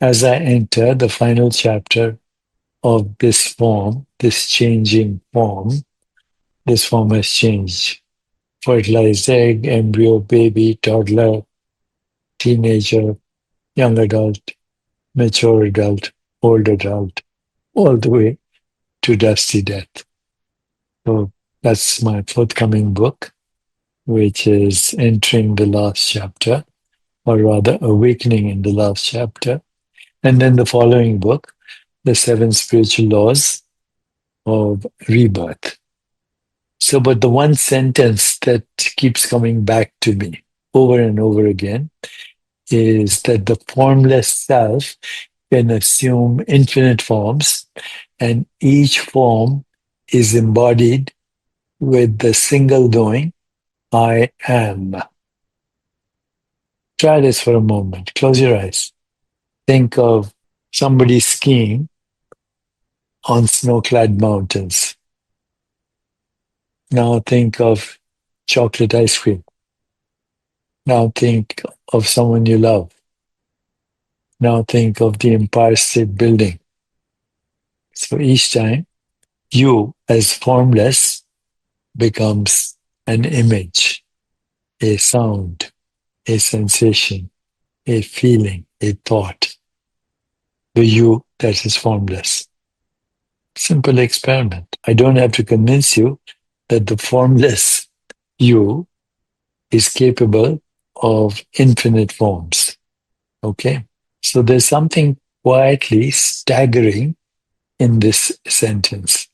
as I enter the final chapter of this form, this changing form, this form has changed. Fertilized egg, embryo, baby, toddler, teenager, young adult, mature adult, old adult, all the way to dusty death. So that's my forthcoming book, which is entering the last chapter, or rather awakening in the last chapter. And then the following book, The Seven Spiritual Laws of Rebirth. So, but the one sentence that keeps coming back to me over and over again is that the formless self can assume infinite forms, and each form is embodied with the single knowing, I am. Try this for a moment. Close your eyes. Think of somebody skiing on snow-clad mountains. Now think of chocolate ice cream. Now think of someone you love. Now think of the Empire State Building. So each time, you as formless becomes an image, a sound, a sensation, a feeling, a thought. The you that is formless. Simple experiment. I don't have to convince you that the formless you is capable of infinite forms. Okay? So there's something quietly staggering in this sentence.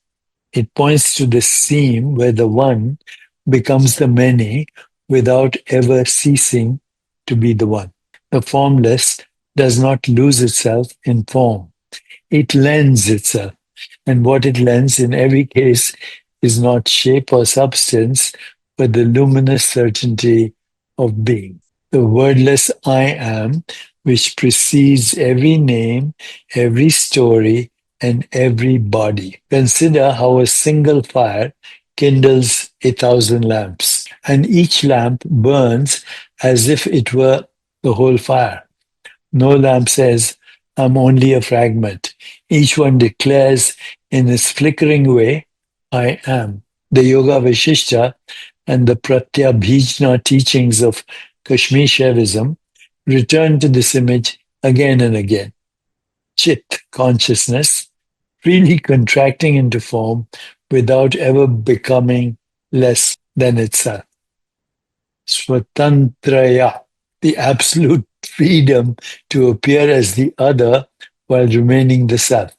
It points to the seam where the one becomes the many without ever ceasing to be the one. The formless does not lose itself in form. It lends itself. And what it lends in every case is not shape or substance, but the luminous certainty of being. The wordless I am, which precedes every name, every story, and every body. Consider how a single fire kindles 1,000 lamps, and each lamp burns as if it were the whole fire. No lamp says, I'm only a fragment. Each one declares in its flickering way, I am. The Yoga Vishishta and the Pratyabhijna teachings of Kashmir Shaivism return to this image again and again. Chit, consciousness, freely contracting into form without ever becoming less than itself. Swatantraya, the absolute freedom to appear as the other while remaining the self.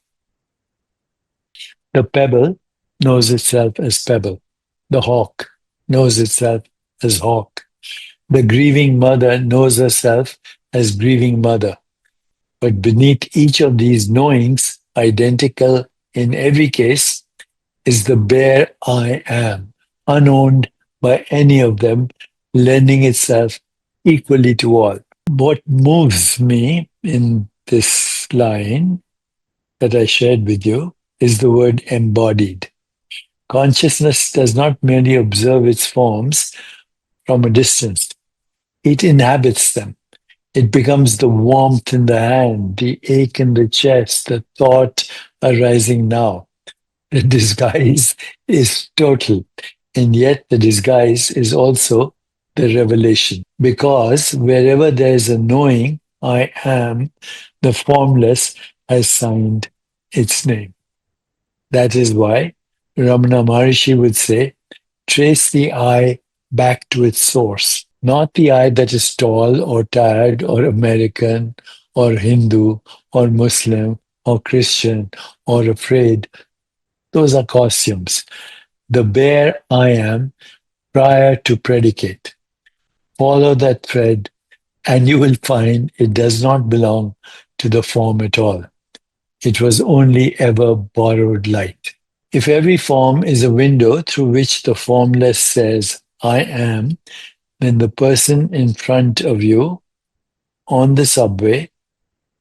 The pebble knows itself as pebble. The hawk knows itself as hawk. The grieving mother knows herself as grieving mother. But beneath each of these knowings, identical in every case, is the bare I am, unowned by any of them, lending itself equally to all. What moves me in this line that I shared with you is the word embodied. Consciousness does not merely observe its forms from a distance. It inhabits them. It becomes the warmth in the hand, the ache in the chest, the thought arising now. The disguise is total, and yet the disguise is also the revelation. Because wherever there is a knowing, I am, the formless has signed its name. That is why Ramana Maharishi would say, trace the I back to its source. Not the I that is tall or tired or American or Hindu or Muslim or Christian or afraid. Those are costumes. The bare I am prior to predicate. Follow that thread and you will find it does not belong to the form at all. It was only ever borrowed light. If every form is a window through which the formless says, I am, then the person in front of you on the subway,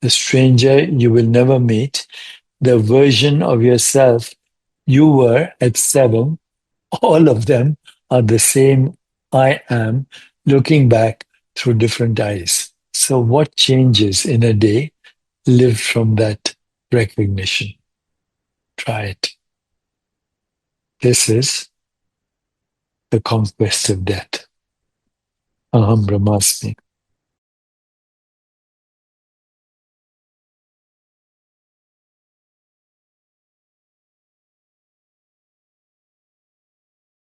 the stranger you will never meet, the version of yourself you were at 7, all of them are the same I am, looking back through different eyes. So what changes in a day live from that recognition. Try it. This is the conquest of death. Aham Brahmasmi.